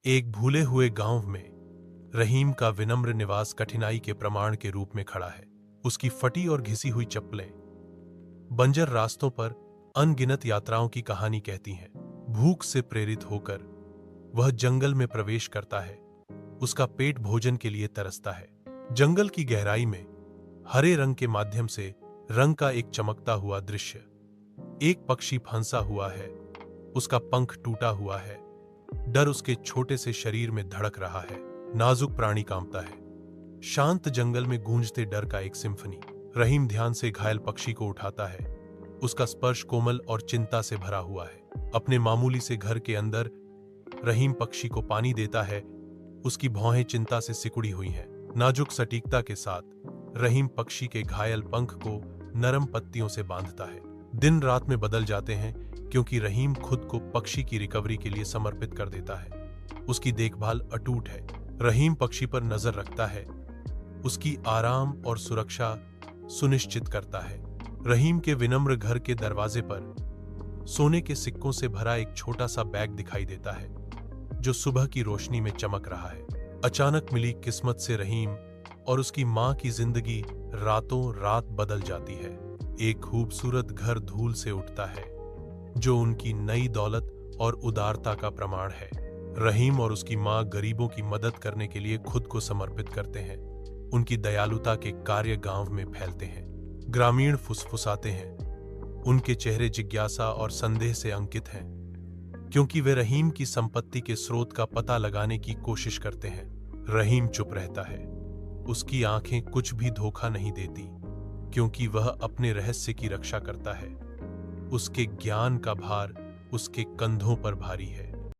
एक भूले हुए गांव में रहीम का विनम्र निवास कठिनाई के प्रमाण के रूप में खड़ा है। उसकी फटी और घिसी हुई चप्पलें बंजर रास्तों पर अनगिनत यात्राओं की कहानी कहती हैं। भूख से प्रेरित होकर वह जंगल में प्रवेश करता है। उसका पेट भोजन के लिए तरसता है। जंगल की गहराई में हरे रंग के माध्यम से रंग का एक चमकता हुआ दृश्य। एक पक्षी फंसा हुआ है, उसका पंख टूटा हुआ है, डर उसके छोटे से शरीर में धड़क रहा है। नाजुक प्राणी कांपता है। शांत जंगल में गूंजते डर का एक सिम्फनी। रहीम ध्यान से घायल पक्षी को उठाता है। उसका स्पर्श कोमल और चिंता से भरा हुआ है। अपने मामूली से घर के अंदर रहीम पक्षी को पानी देता है। उसकी भौहें चिंता से सिकुड़ी हुई हैं। नाजुक सटीकता के साथ रहीम पक्षी के घायल पंख को नरम पत्तियों से बांधता है। दिन रात में बदल जाते हैं क्योंकि रहीम खुद को पक्षी की रिकवरी के लिए समर्पित कर देता है। उसकी देखभाल अटूट है। रहीम पक्षी पर नजर रखता है, उसकी आराम और सुरक्षा सुनिश्चित करता है। रहीम के विनम्र घर के दरवाजे पर सोने के सिक्कों से भरा एक छोटा सा बैग दिखाई देता है, जो सुबह की रोशनी में चमक रहा है। अचानक मिली किस्मत से रहीम और उसकी मां की जिंदगी रातों रात बदल जाती है। एक खूबसूरत घर धूल से उठता है, जो उनकी नई दौलत और उदारता का प्रमाण है। रहीम और उसकी मां गरीबों की मदद करने के लिए खुद को समर्पित करते हैं। उनकी दयालुता के कार्य गांव में फैलते हैं। ग्रामीण फुसफुसाते हैं। उनके चेहरे जिज्ञासा और संदेह से अंकित हैं, क्योंकि वे रहीम की संपत्ति के स्रोत का पता लगाने की कोशिश करते हैं। रहीम चुप रहता है। उसकी आंखें कुछ भी धोखा नहीं देती, क्योंकि वह अपने रहस्य की रक्षा करता है। उसके ज्ञान का भार उसके कंधों पर भारी है।